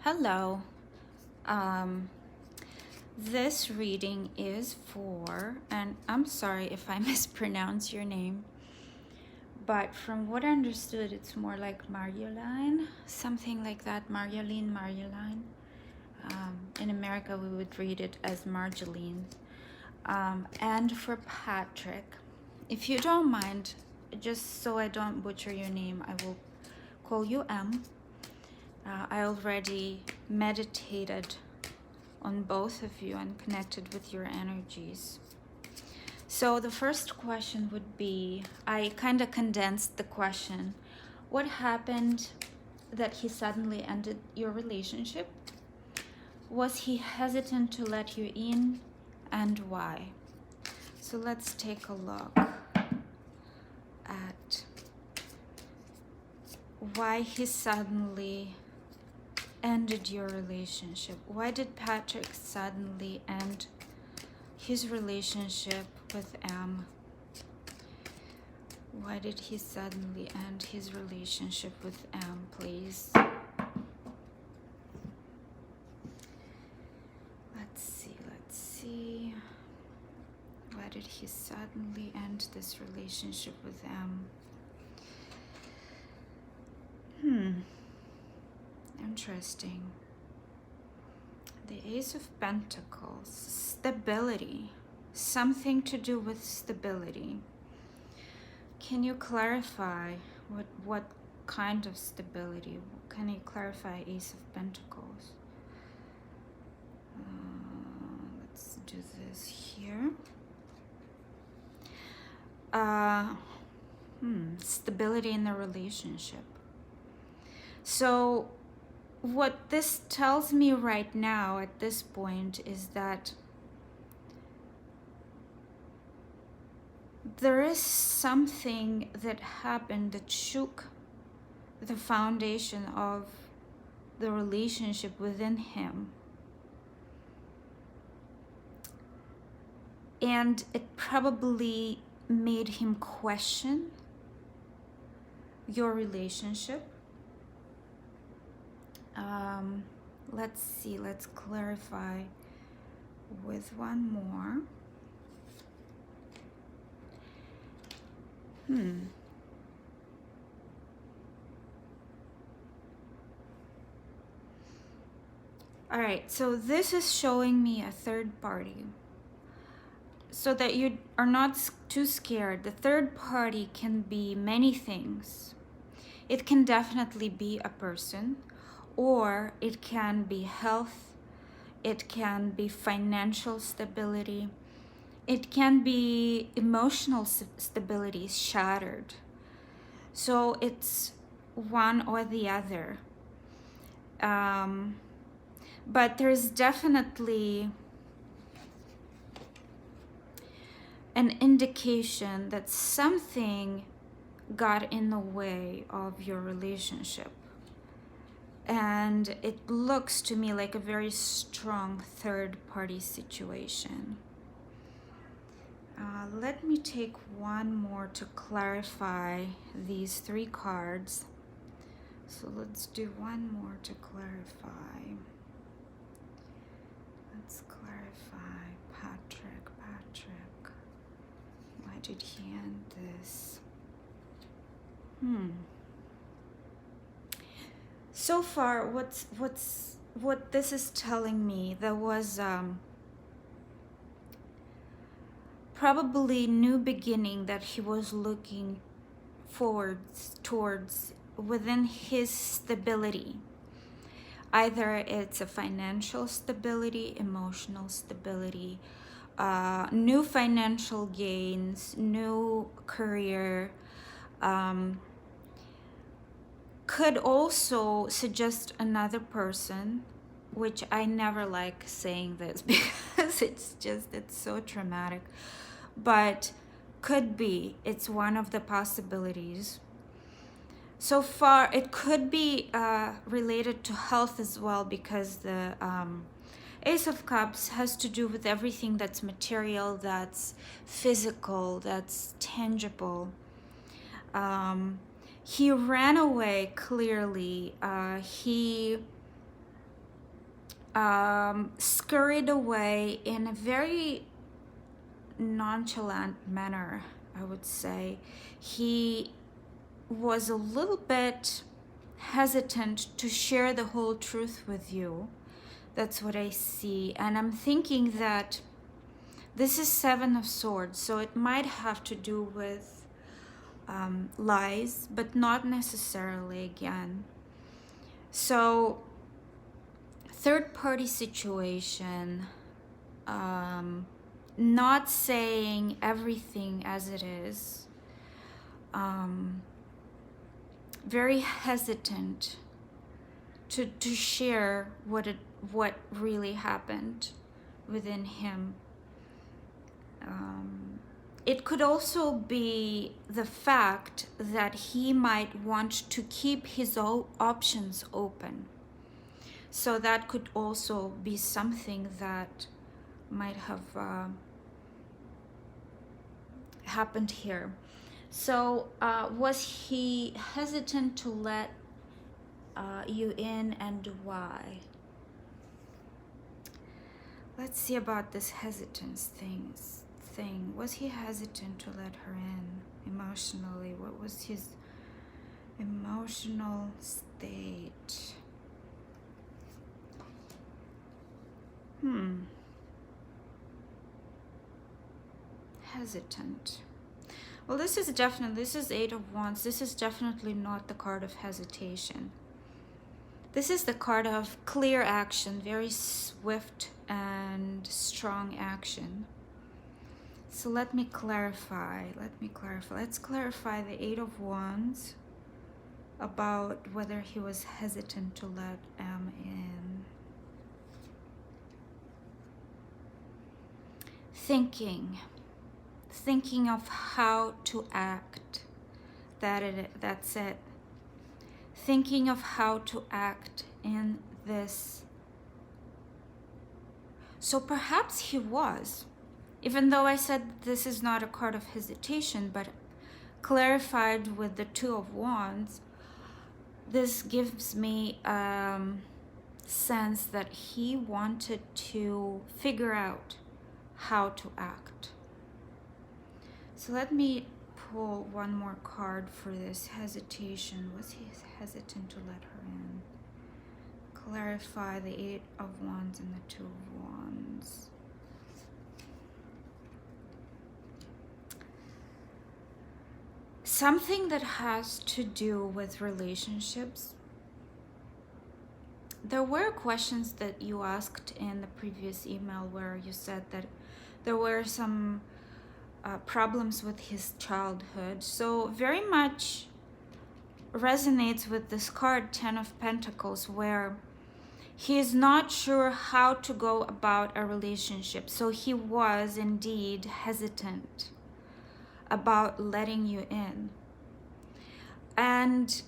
Hello. Um, this reading is for, and I'm sorry if I mispronounce your name, but from what I understood, it's more like Marjolein, something like that. Marjolein. In America, we would read it as Marjolein. And for Patrick, if you don't mind, just so I don't butcher your name, I will call you M. I already meditated on both of you and connected with your energies. So the first question would be, I kind of condensed the question. What happened that he suddenly ended your relationship? Was he hesitant to let you in, and why? So let's take a look at why he suddenly ended your relationship. Why did Patrick suddenly end his relationship with M? Why did he suddenly end his relationship with M, please? Let's see. Why did he suddenly end this relationship with M? Interesting. The Ace of Pentacles. Stability. Something to do with stability. Can you clarify what kind of stability? Can you clarify Ace of Pentacles? Let's do this here. Stability in the relationship. So what this tells me right now at this point is that there is something that happened that shook the foundation of the relationship within him. And it probably made him question your relationship. Let's see, let's clarify with one more. All right, so this is showing me a third party. So that you are not too scared. The third party can be many things. It can definitely be a person, or it can be health, it can be financial stability, it can be emotional stability shattered. So it's one or the other. But there's definitely an indication that something got in the way of your relationship. And it looks to me like a very strong third-party situation. Let me take one more to clarify these three cards. So let's do one more to clarify. Let's clarify Patrick. Why did he end this? So far, what this is telling me, there was probably new beginning that he was looking forward towards within his stability. Either it's a financial stability, emotional stability, new financial gains, new career. Could also suggest another person, which I never like saying this because it's so traumatic, but could be, it's one of the possibilities. So far, it could be related to health as well, because the Ace of Cups has to do with everything that's material, that's physical, that's tangible. He ran away, clearly. He scurried away in a very nonchalant manner, I would say. He was a little bit hesitant to share the whole truth with you. That's what I see. And I'm thinking that this is Seven of Swords, so it might have to do with lies, but not necessarily again. So, third party situation, not saying everything as it is, very hesitant to share what really happened within him. It could also be the fact that he might want to keep his options open. So that could also be something that might have happened here. So was he hesitant to let you in, and why? Let's see about this hesitance thing. Was he hesitant to let her in emotionally? What was his emotional state? Hesitant. Well, this is Eight of Wands. This is definitely not the card of hesitation. This is the card of clear action, very swift and strong action. So let me clarify. Let's clarify the Eight of Wands about whether he was hesitant to let M in. Thinking of how to act. That's it. Thinking of how to act in this. So perhaps he was, even though I said this is not a card of hesitation, but clarified with the Two of Wands, this gives me a sense that he wanted to figure out how to act. So let me pull one more card for this hesitation. Was he hesitant to let her in? Clarify the Eight of Wands and the Two of Wands. Something that has to do with relationships. There were questions that you asked in the previous email where you said that there were some problems with his childhood. So very much resonates with this card, Ten of Pentacles, where he is not sure how to go about a relationship. So he was indeed hesitant about letting you in. And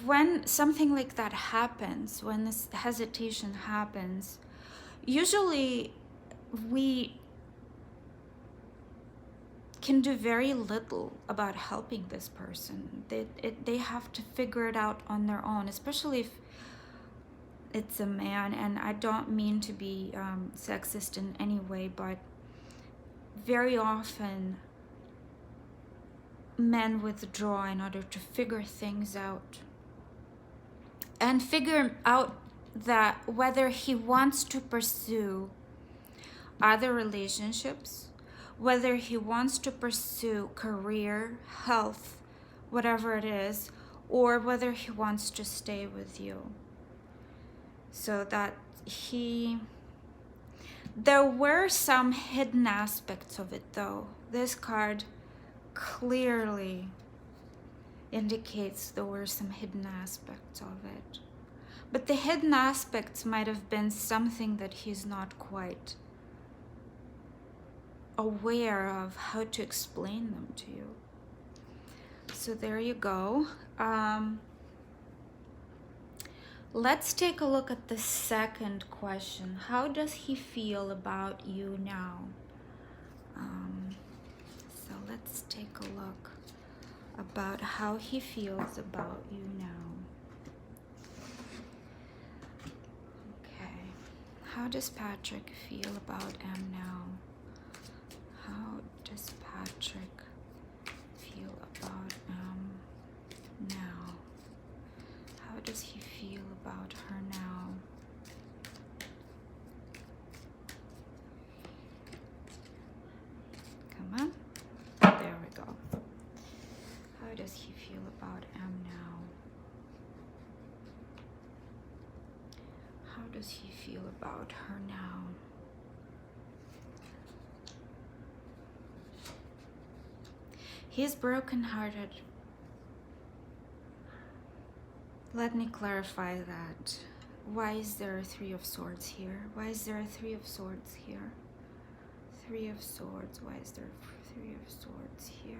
when something like that happens, when this hesitation happens, usually we can do very little about helping this person. They have to figure it out on their own, especially if it's a man. And I don't mean to be sexist in any way, but very often men withdraw in order to figure things out. And figure out that whether he wants to pursue other relationships, whether he wants to pursue career, health, whatever it is, or whether he wants to stay with you. So that there were some hidden aspects of it though. This card clearly indicates there were some hidden aspects of it. But the hidden aspects might have been something that he's not quite aware of how to explain them to you. So there you go. Let's take a look at the second question. How does he feel about you now? So let's take a look about how he feels about you now. Okay. How does Patrick feel about M now? How does Patrick feel about now? How does he feel about her now? Come on. There we go. How does he feel about M now? How does he feel about her now? He's brokenhearted. Let me clarify that. Why is there a Three of Swords here? Why is there a Three of Swords here? Three of Swords. Why is there a Three of Swords here?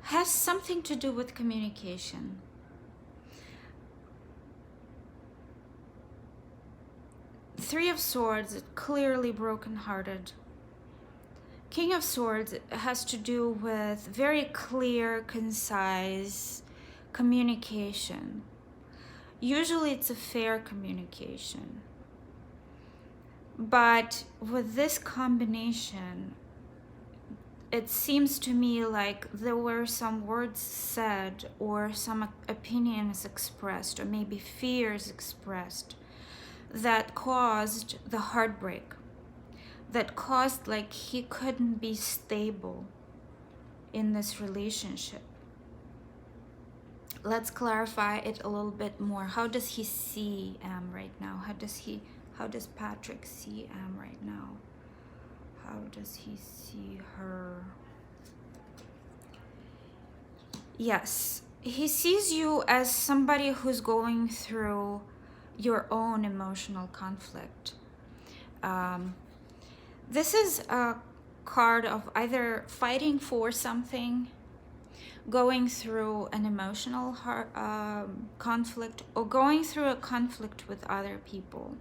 Has something to do with communication. Three of Swords, clearly brokenhearted. King of Swords has to do with very clear, concise communication. Usually it's a fair communication. But with this combination, it seems to me like there were some words said or some opinions expressed or maybe fears expressed that caused the heartbreak, that caused like he couldn't be stable in this relationship. Let's clarify it a little bit more. How does he see Am right now? How does Patrick see Am right now? How does he see her? Yes, he sees you as somebody who's going through your own emotional conflict. This is a card of either fighting for something, going through an emotional conflict, or going through a conflict with other people.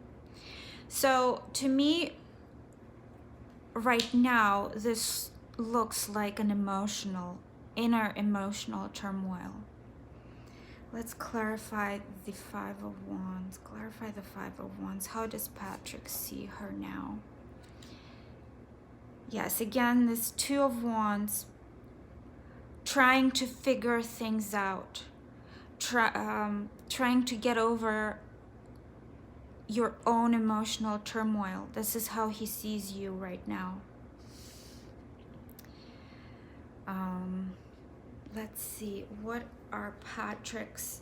So to me, right now, this looks like an inner emotional turmoil. Let's clarify the Five of Wands. Clarify the Five of Wands. How does Patrick see her now? Yes, again, this Two of Wands, trying to figure things out, trying to get over your own emotional turmoil. This is how he sees you right now. Let's see, what are Patrick's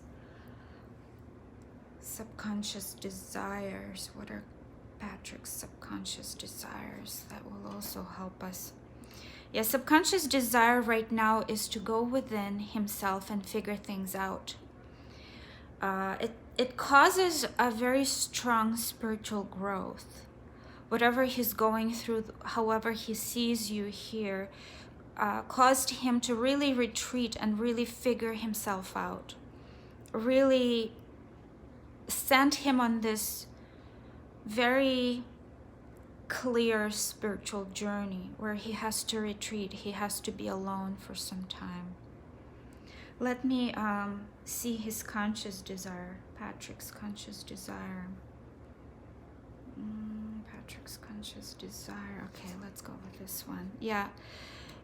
subconscious desires? What are Patrick's subconscious desires? That will also help us. Yeah, subconscious desire right now is to go within himself and figure things out. It causes a very strong spiritual growth. Whatever he's going through, however he sees you here, caused him to really retreat and really figure himself out. Really sent him on this very clear spiritual journey where he has to retreat. He has to be alone for some time. Let me see his conscious desire, Patrick's conscious desire. Patrick's conscious desire. Okay, let's go with this one. Yeah,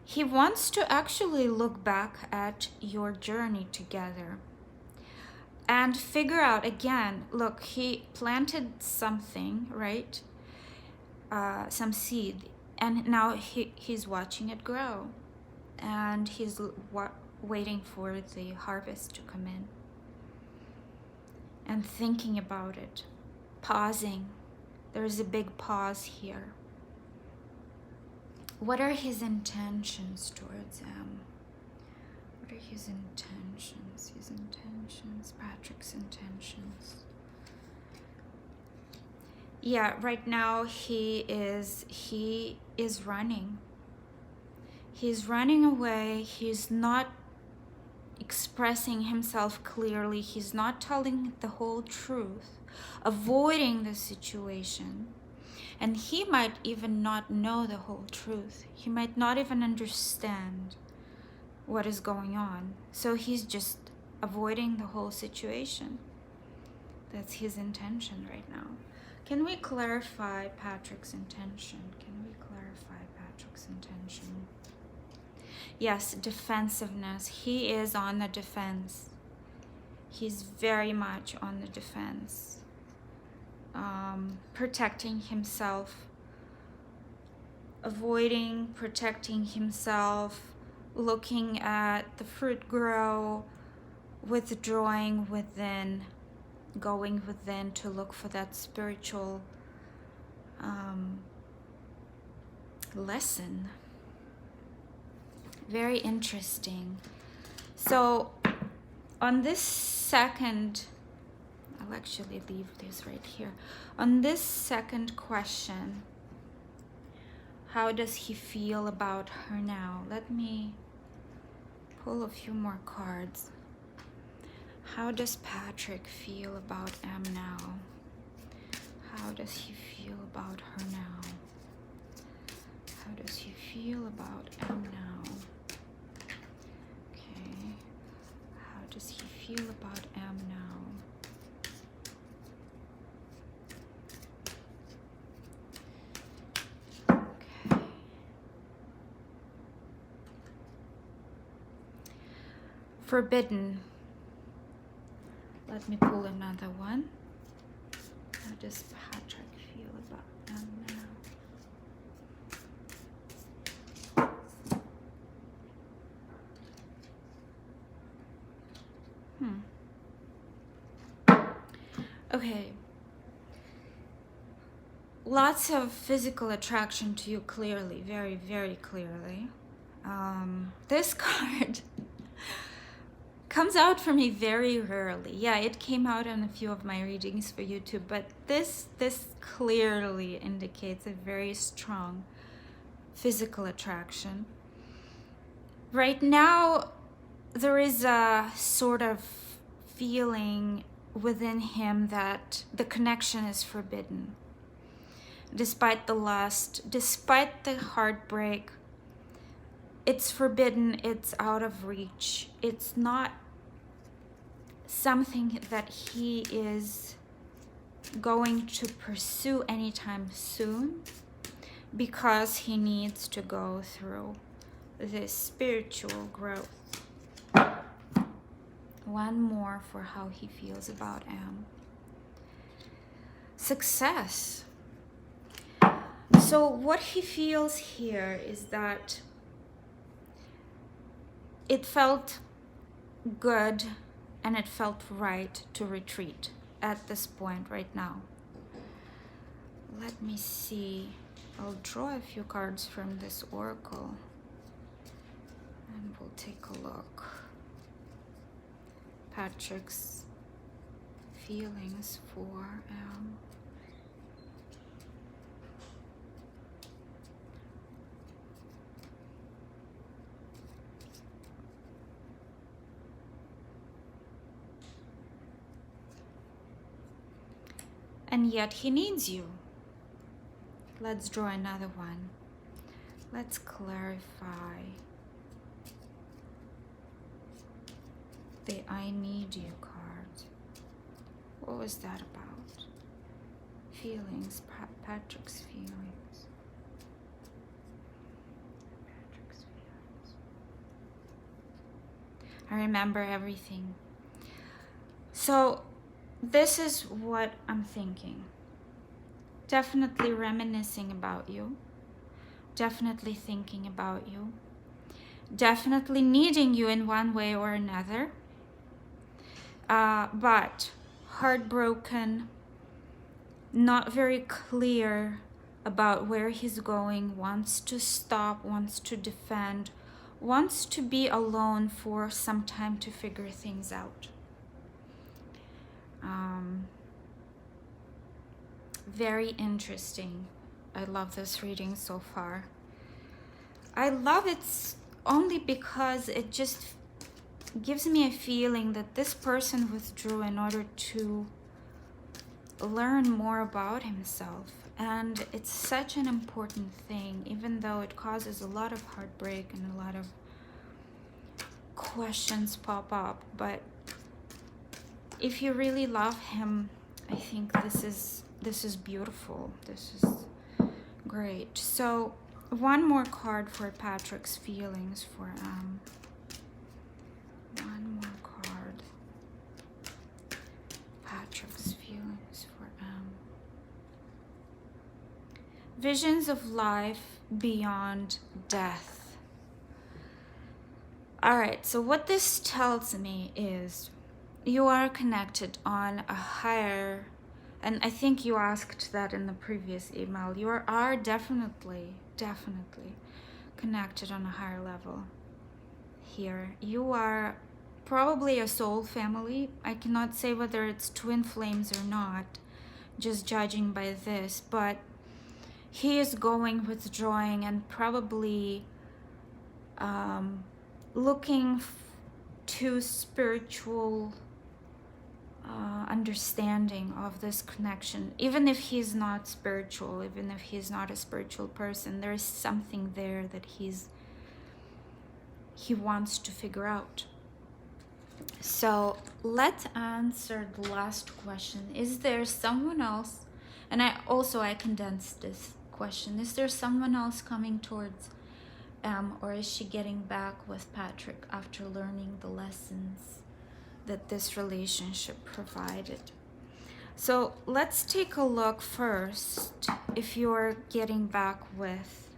he wants to actually look back at your journey together and figure out again, look, he planted something, right? Some seed, and now he's watching it grow, and he's waiting for the harvest to come in and thinking about it, pausing. There's a big pause here. What are his intentions towards him? What are his intentions? His intentions, Patrick's intentions. Yeah, right now he is running. He's running away. He's not expressing himself clearly. He's not telling the whole truth, avoiding the situation. And he might even not know the whole truth. He might not even understand what is going on. So he's just avoiding the whole situation. That's his intention right now. Can we clarify Patrick's intention? Can we clarify Patrick's intention? Yes, defensiveness. He is on the defense. He's very much on the defense. Protecting himself, avoiding, protecting himself, looking at the fruit grow, withdrawing within, going within to look for that spiritual lesson. Very interesting. So on this second, I'll actually leave this right here. On this second question, how does he feel about her now? Let me pull a few more cards. How does Patrick feel about Em now? How does he feel about her now? How does he feel about Em now? Okay. How does he feel about Em now? Forbidden. Let me pull another one. How does Patrick feel about them now? Okay. Lots of physical attraction to you, clearly, very, very clearly. This card comes out for me very rarely. Yeah, it came out on a few of my readings for YouTube, but this clearly indicates a very strong physical attraction. Right now, there is a sort of feeling within him that the connection is forbidden. Despite the lust, despite the heartbreak, it's forbidden, it's out of reach. It's not something that he is going to pursue anytime soon, because he needs to go through this spiritual growth. One more for how he feels about Em. Success. So what he feels here is that it felt good and it felt right to retreat at this point right now. Let me see. I'll draw a few cards from this oracle and we'll take a look. Patrick's feelings for and yet he needs you. Let's draw another one. Let's clarify the I need you card. What was that about? Feelings, Patrick's feelings. Patrick's feelings. I remember everything. So this is what I'm thinking. Definitely reminiscing about you. Definitely thinking about you. Definitely needing you in one way or another. But heartbroken, not very clear about where he's going, wants to stop, wants to defend, wants to be alone for some time to figure things out. Very interesting. I love this reading so far. I love it only because it just gives me a feeling that this person withdrew in order to learn more about himself. And it's such an important thing, even though it causes a lot of heartbreak and a lot of questions pop up. But if you really love him, I think this is beautiful. This is great. So one more card for Patrick's feelings for one more card. Patrick's feelings for visions of life beyond death. All right, so what this tells me is you are connected on a higher, and I think you asked that in the previous email, you are definitely connected on a higher level here. You are probably a soul family. I cannot say whether it's twin flames or not, just judging by this, but he is withdrawing and probably looking to spiritual understanding of this connection. Even if he's not spiritual, even if he's not a spiritual person, there's something there that he wants to figure out. So let's answer the last question. Is there someone else, and I condensed this question, is there someone else coming towards or is she getting back with Patrick after learning the lessons that this relationship provided? So let's take a look first if you're getting back with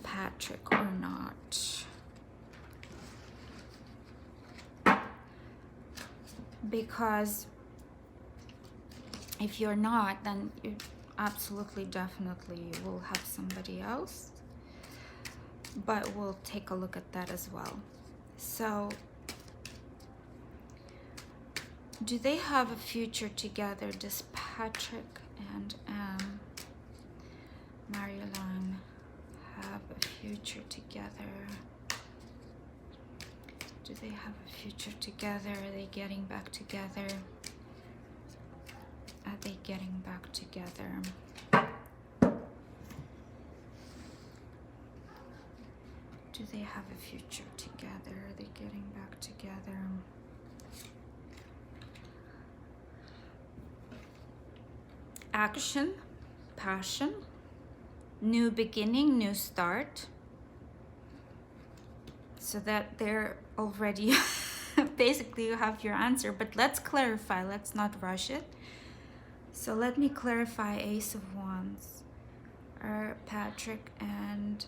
Patrick or not. Because if you're not, then you absolutely, definitely will have somebody else. But we'll take a look at that as well. So, do they have a future together? Does Patrick and Marjolein have a future together? Do they have a future together? Are they getting back together? Are they getting back together? Do they have a future together? Are they getting back together? Action, passion, new beginning, new start. So that they're already, basically you have your answer, but let's clarify, let's not rush it. So let me clarify. Ace of Wands. Are Patrick and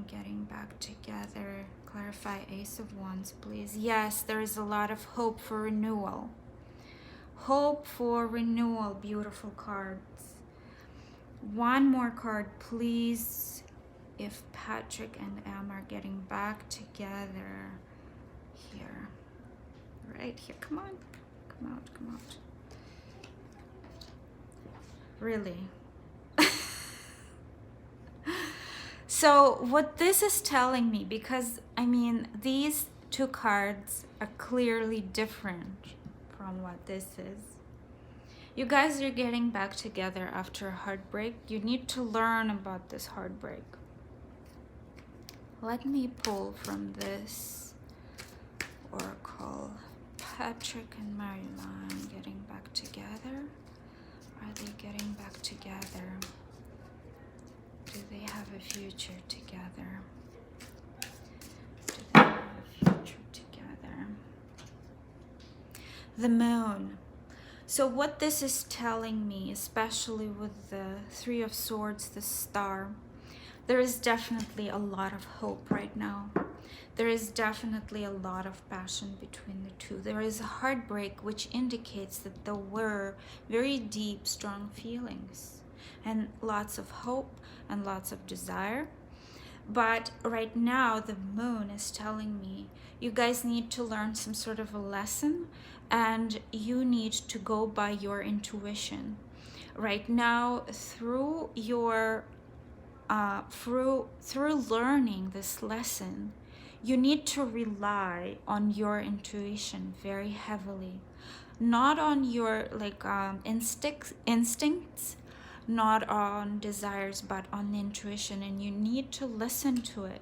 getting back together? Clarify Ace of Wands, please. Yes, there is a lot of hope for renewal. Hope for renewal, beautiful cards. One more card, please. If Patrick and Em are getting back together here. Right here, come on. Come out, come out. Really? So what this is telling me, because I mean these two cards are clearly different from what this is. You guys are getting back together after a heartbreak. You need to learn about this heartbreak. Let me pull from this oracle. Patrick and Marjolein getting back together. Are they getting back together? Do they have a future together? Do they have a future together? The moon. So what this is telling me, especially with the Three of Swords, the star, there is definitely a lot of hope right now. There is definitely a lot of passion between the two. There is a heartbreak, which indicates that there were very deep, strong feelings and lots of hope and lots of desire. But right now, the moon is telling me you guys need to learn some sort of a lesson, and you need to go by your intuition. Right now, through your through learning this lesson, you need to rely on your intuition very heavily, not on your instincts, not on desires, but on the intuition, and you need to listen to it.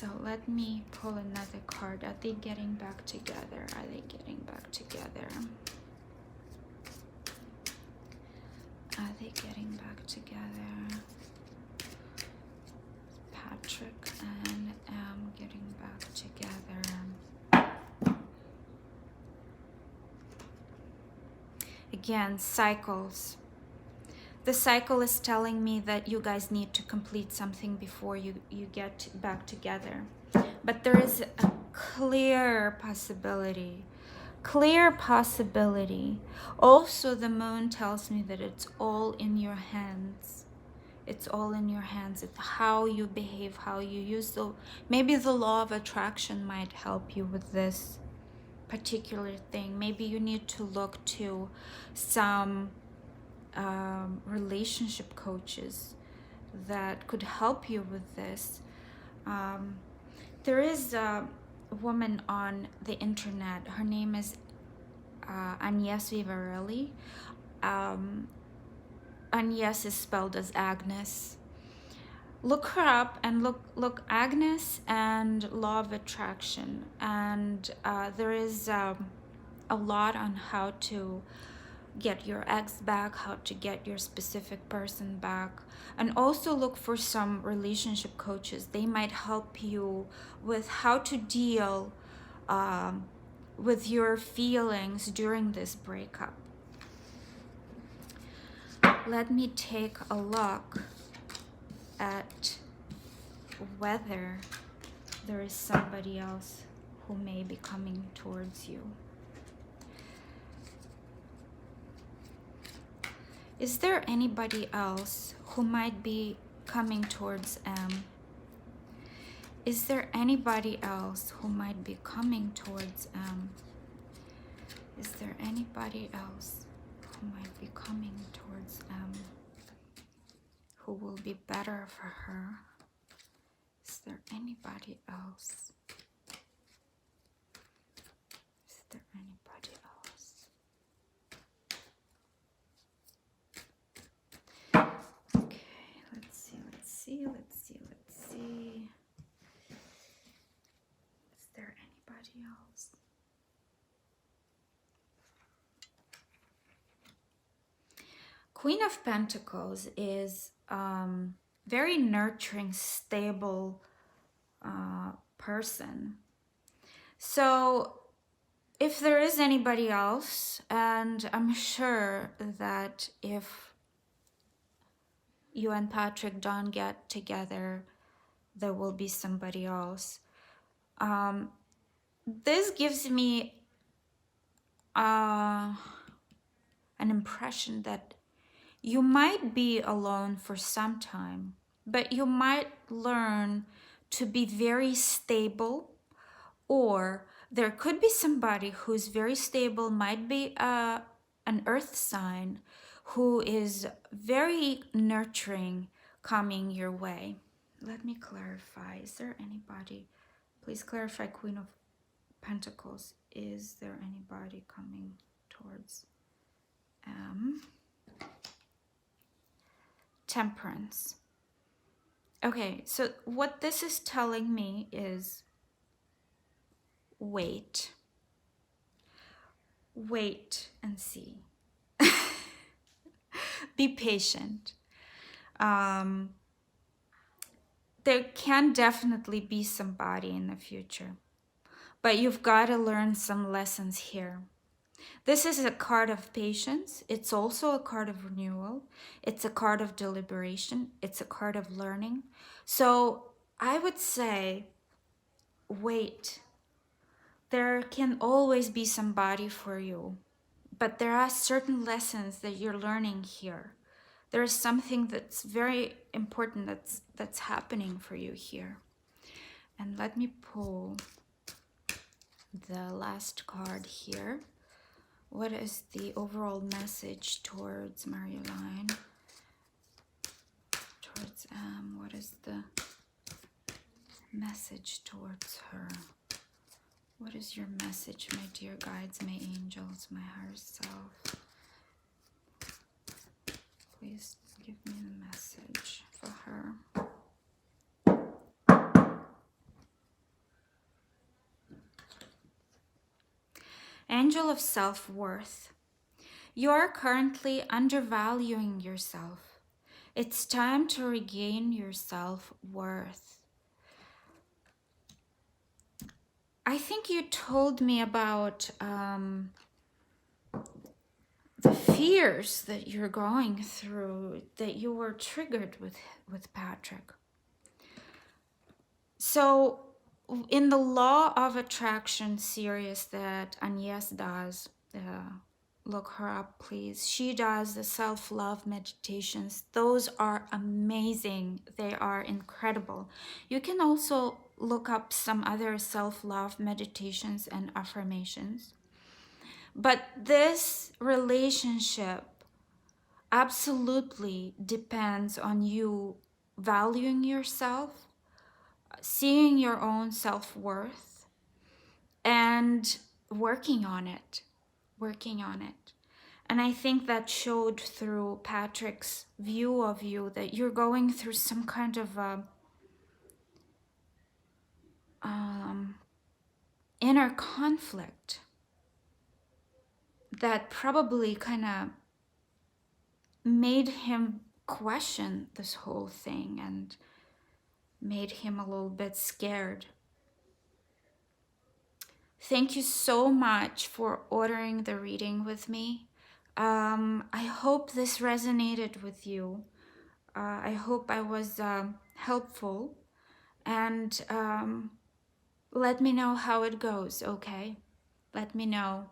So let me pull another card. Are they getting back together? Are they getting back together? Are they getting back together? Patrick and Am getting back together. Again, cycles. The cycle is telling me that you guys need to complete something before you get back together. But there is a clear possibility. Clear possibility. Also, the moon tells me that it's all in your hands. It's all in your hands. It's how you behave, how you use maybe the law of attraction might help you with this particular thing. Maybe you need to look to some relationship coaches that could help you with this. There is a woman on the internet. Her name is Agnes Vivarelli. Agnes is spelled as Agnes. Look her up and look Agnes and law of attraction. And there is a lot on how to get your ex back, how to get your specific person back, and also look for some relationship coaches. They might help you with how to deal with your feelings during this breakup. Let me take a look at whether there is somebody else who may be coming towards you. Is there anybody else who might be coming towards M? Is there anybody else who might be coming towards M? Is there anybody else who might be coming towards M? Who will be better for her? Is there anybody else? Is there anybody else? Okay, let's see. Is there anybody else? Queen of Pentacles is very nurturing, stable person. So if there is anybody else, and I'm sure that if you and Patrick don't get together, there will be somebody else. This gives me an impression that you might be alone for some time, but you might learn to be very stable, or there could be somebody who's very stable, might be an earth sign, who is very nurturing coming your way. Let me clarify. Is there anybody? Please clarify, Queen of Pentacles. Is there anybody coming towards Temperance? Okay, so what this is telling me is wait and see. Be patient. There can definitely be somebody in the future, but you've got to learn some lessons here. This is a card of patience. It's also a card of renewal. It's a card of deliberation. It's a card of learning. So I would say, wait. There can always be somebody for you, but there are certain lessons that you're learning here. There is something that's very important that's happening for you here. And let me pull the last card here. What is the overall message towards Marjolein? Towards what is the message towards her? What is your message, my dear guides, my angels, my higher self? Please give me the message for her. Angel of self-worth. You are currently undervaluing yourself. It's time to regain your self-worth. I think you told me about the fears that you're going through, that you were triggered with Patrick. So in the law of attraction series that Agnes does, look her up please. She does the self-love meditations. Those are amazing. They are incredible. You can also look up some other self-love meditations and affirmations. But this relationship absolutely depends on you valuing yourself, seeing your own self-worth, and working on it, working on it. And I think that showed through Patrick's view of you, that you're going through some kind of inner conflict that probably kind of made him question this whole thing and made him a little bit scared. Thank you so much for ordering the reading with me. I hope this resonated with you. I hope I was helpful, and let me know how it goes, okay? Let me know.